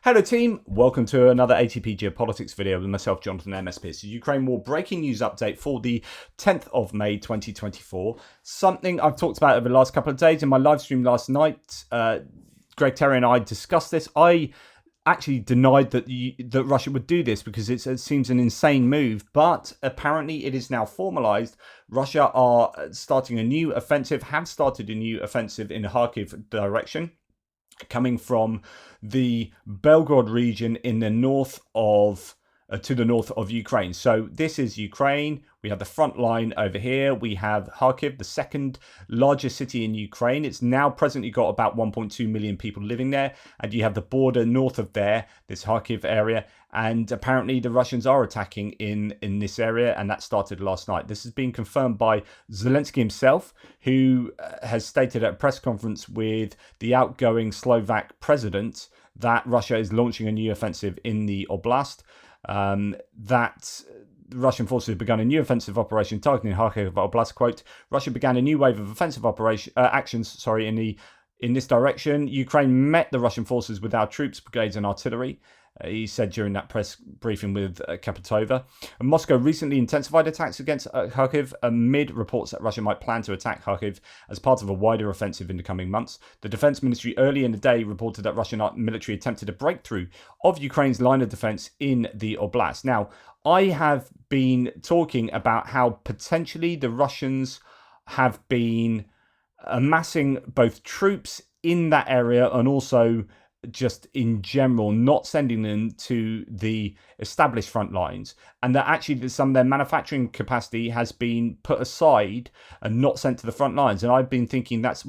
Hello team, welcome to another ATP Geopolitics video with myself, Jonathan MSP. So Ukraine War breaking news update for the 10th of May 2024. Something I've talked about over the last couple of days in my live stream last night. Greg Terry and I discussed this. I actually denied that Russia would do this because it seems an insane move, but apparently it is now formalized. Russia are starting a new offensive, have started a new offensive in the Kharkiv direction, coming from the Belgorod region in the north of to the north of Ukraine. So this is Ukraine. We have the front line over here. We have Kharkiv, the second largest city in Ukraine. It's now presently got about 1.2 million people living there. And you have the border north of there, this Kharkiv area. And apparently the Russians are attacking in this area. And that started last night. This has been confirmed by Zelenskyy himself, who has stated at a press conference with the outgoing Slovak president that Russia is launching a new offensive in the oblast. That Russian forces have begun a new offensive operation targeting Kharkiv Oblast. Quote: Russia began a new wave of offensive actions in this direction. Ukraine met the Russian forces with our troops, brigades and artillery, he said during that press briefing with Kapitova. And Moscow recently intensified attacks against Kharkiv amid reports that Russia might plan to attack Kharkiv as part of a wider offensive in the coming months. The defense ministry early in the day reported that Russian military attempted a breakthrough of Ukraine's line of defense in the oblast. Now, I have been talking about how potentially the Russians have been amassing both troops in that area and also just in general not sending them to the established front lines, and that actually some of their manufacturing capacity has been put aside and not sent to the front lines. And I've been thinking that's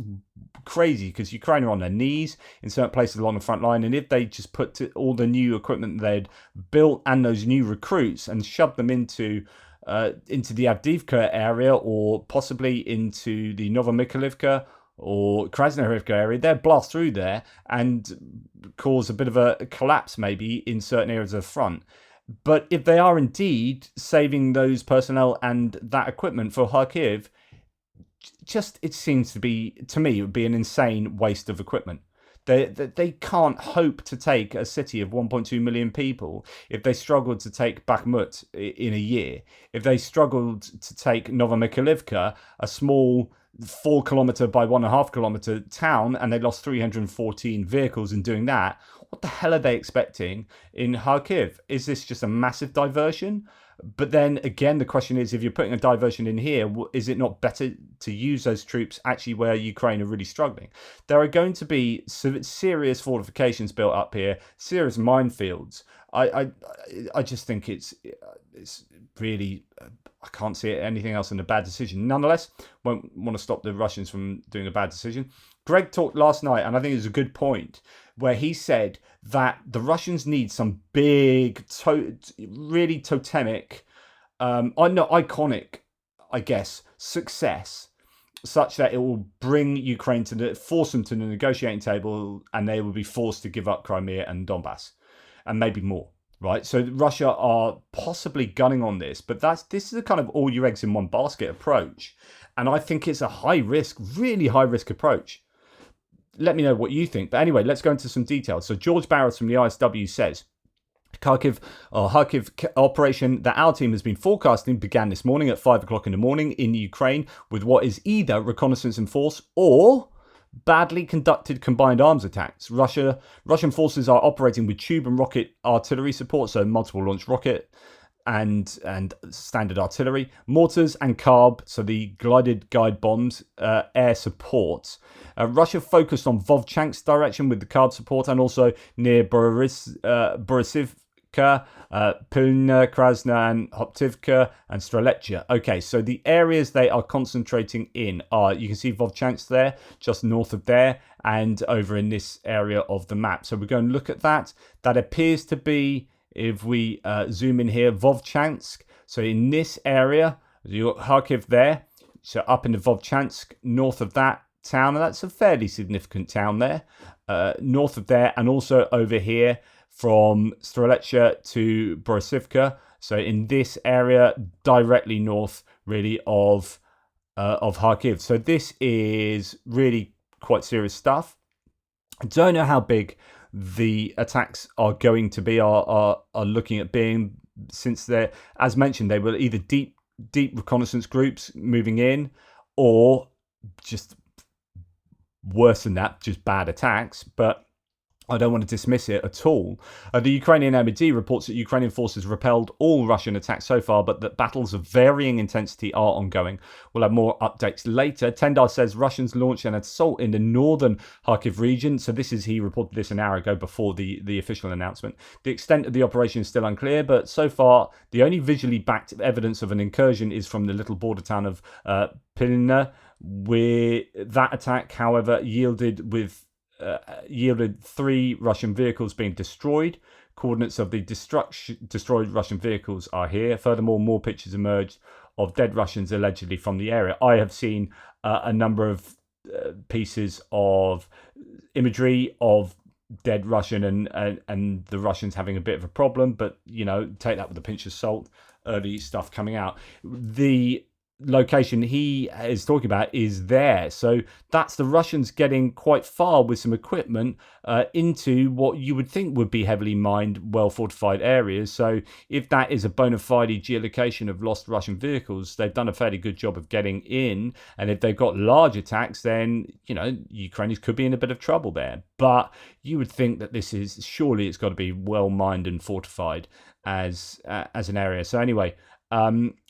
crazy because Ukraine are on their knees in certain places along the front line, and if they just put all the new equipment they'd built and those new recruits and shoved them into the Avdiivka area or possibly into the Novomykhailivka or Krasnohorivka area, they'll blast through there and cause a bit of a collapse maybe in certain areas of the front. But if they are indeed saving those personnel and that equipment for Kharkiv, it seems to me, it would be an insane waste of equipment. They can't hope to take a city of 1.2 million people if they struggled to take Bakhmut in a year. If they struggled to take Novomykhailivka, a small 4 kilometer by 1.5 kilometer town, and they lost 314 vehicles in doing that, what the hell are they expecting in Kharkiv? Is this just a massive diversion? But then again, the question is, if you're putting a diversion in here, is it not better to use those troops actually where Ukraine are really struggling? There are going to be serious fortifications built up here, serious minefields. I just think it's really, I can't see anything else than a bad decision. Nonetheless, won't want to stop the Russians from doing a bad decision. Greg talked last night, and I think it was a good point, where he said that the Russians need some big, really totemic, iconic, I guess, success, such that it will bring Ukraine force them to the negotiating table, and they will be forced to give up Crimea and Donbass, and maybe more. Right, so Russia are possibly gunning on this, but this is a kind of all your eggs in one basket approach, and I think it's a high risk, really high risk approach. Let me know what you think. But anyway, let's go into some details. So George Barrows from the ISW says, Kharkiv operation that our team has been forecasting began this morning at 5 o'clock in the morning in Ukraine with what is either reconnaissance in force or badly conducted combined arms attacks. Russian forces are operating with tube and rocket artillery support, so multiple launch rocket and standard artillery, mortars and carb, so the glided guide bombs, air support. Russia focused on Vovchank's direction with the carb support, and also near Borisivka, Pilna, Krasna, and Hoptivka, and Streletsya. Okay, so the areas they are concentrating in are, you can see Vovchank's there, just north of there, and over in this area of the map. So we're going to look at that. That appears to be, if we zoom in here, Vovchansk. So in this area, you've got Kharkiv there. So up in the Vovchansk, north of that town, and that's a fairly significant town there, north of there, and also over here from Streletsya to Borisivka. So in this area, directly north, really, of Kharkiv. So this is really quite serious stuff. I don't know how big the attacks are going to be, are looking at being, since they're, as mentioned, they were either deep reconnaissance groups moving in, or just worse than that, just bad attacks. But I don't want to dismiss it at all. The Ukrainian MOD reports that Ukrainian forces repelled all Russian attacks so far, but that battles of varying intensity are ongoing. We'll have more updates later. Tendar says Russians launched an assault in the northern Kharkiv region. So he reported this an hour ago before the official announcement. The extent of the operation is still unclear, but so far the only visually backed evidence of an incursion is from the little border town of Pilna, where that attack, however, yielded 3 Russian vehicles being destroyed. Coordinates of the destroyed Russian vehicles are here. Furthermore, more pictures emerged of dead Russians allegedly from the area. I have seen a number of pieces of imagery of dead Russian and the Russians having a bit of a problem, but take that with a pinch of salt. Early stuff coming out. The location he is talking about is there, so that's the Russians getting quite far with some equipment into what you would think would be heavily mined, well fortified areas. So if that is a bona fide geolocation of lost Russian vehicles, they've done a fairly good job of getting in. And if they've got large attacks, then Ukrainians could be in a bit of trouble there. But you would think that this is, surely it's got to be well mined and fortified as an area. So anyway,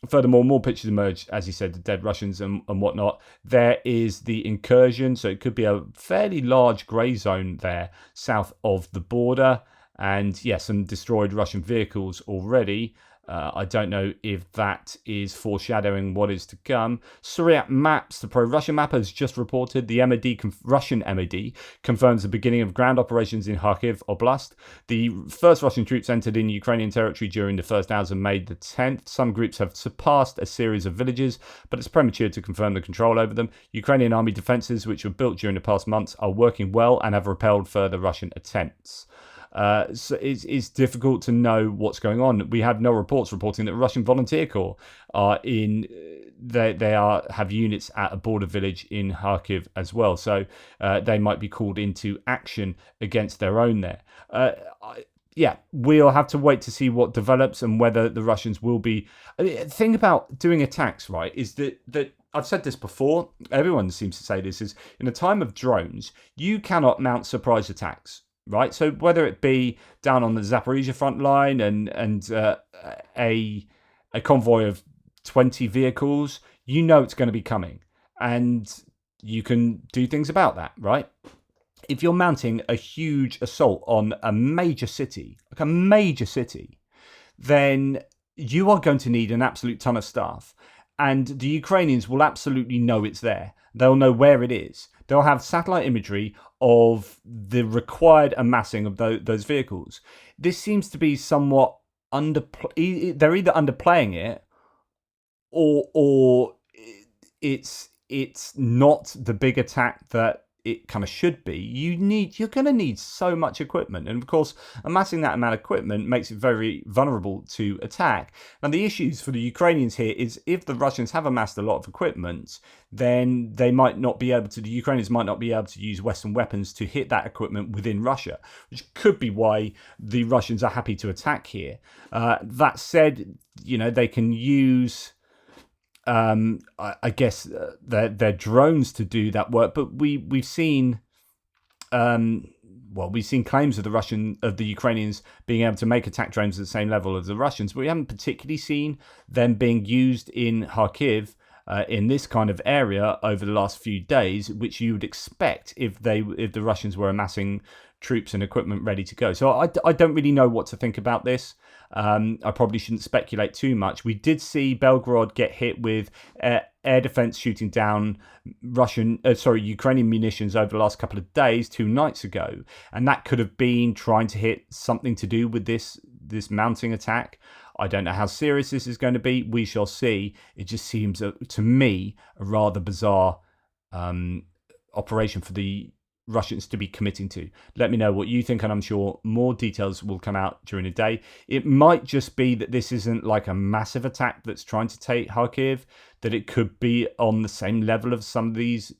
furthermore, more pictures emerge, as he said, the dead Russians and whatnot. There is the incursion, so it could be a fairly large grey zone there south of the border. And yes, some destroyed Russian vehicles already. I don't know if that is foreshadowing what is to come. Syriac Maps, the pro-Russian map, has just reported the Russian MOD confirms the beginning of ground operations in Kharkiv Oblast. The first Russian troops entered in Ukrainian territory during the first hours of May the 10th. Some groups have surpassed a series of villages, but it's premature to confirm the control over them. Ukrainian army defences, which were built during the past months, are working well and have repelled further Russian attempts. So it's difficult to know what's going on. We have no reports reporting that Russian Volunteer Corps are in. They have units at a border village in Kharkiv as well. So they might be called into action against their own there. We'll have to wait to see what develops and whether the Russians will be. The thing about doing attacks, right, is that I've said this before. Everyone seems to say this, is in a time of drones, you cannot mount surprise attacks. Right, so whether it be down on the Zaporizhia front line and a convoy of 20 vehicles, it's going to be coming, and you can do things about that, right? If you're mounting a huge assault on a major city, then you are going to need an absolute ton of staff, and the Ukrainians will absolutely know it's there. They'll know where it is. They'll have satellite imagery of the required amassing of those vehicles. This seems to be somewhat they're either underplaying it, or it's not the big attack that it kind of should be. You're going to need so much equipment, and of course amassing that amount of equipment makes it very vulnerable to attack. And the issues for the Ukrainians here is, if the Russians have amassed a lot of equipment, then the Ukrainians might not be able to use Western weapons to hit that equipment within Russia, which could be why the Russians are happy to attack here. That said, they can use I guess their drones to do that work, but we've seen claims of the Ukrainians being able to make attack drones at the same level as the Russians, but we haven't particularly seen them being used in Kharkiv in this kind of area over the last few days, which you would expect if the Russians were amassing troops and equipment ready to go. So I don't really know what to think about this. I probably shouldn't speculate too much. We did see Belgorod get hit with air defense shooting down Ukrainian munitions over the last couple of days, 2 nights ago, and that could have been trying to hit something to do with this mounting attack. I don't know how serious this is going to be. We shall see. It just seems to me a rather bizarre operation for the Russians to be committing to. Let me know what you think, and I'm sure more details will come out during the day. It might just be that this isn't like a massive attack that's trying to take Kharkiv, that it could be on the same level of some of these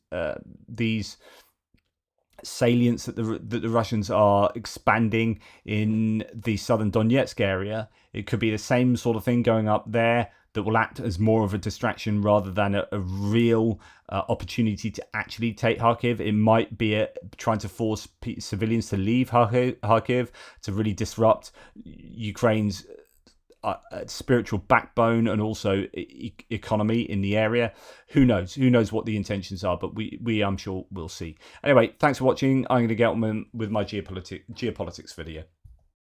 salience that the Russians are expanding in the southern Donetsk area. It could be the same sort of thing going up there that will act as more of a distraction rather than a real opportunity to actually take Kharkiv. It might be trying to force civilians to leave Kharkiv to really disrupt Ukraine's spiritual backbone and also economy in the area. Who knows? Who knows what the intentions are? But we I'm sure we'll see. Anyway, thanks for watching. I'm going to get on with my geopolitics video.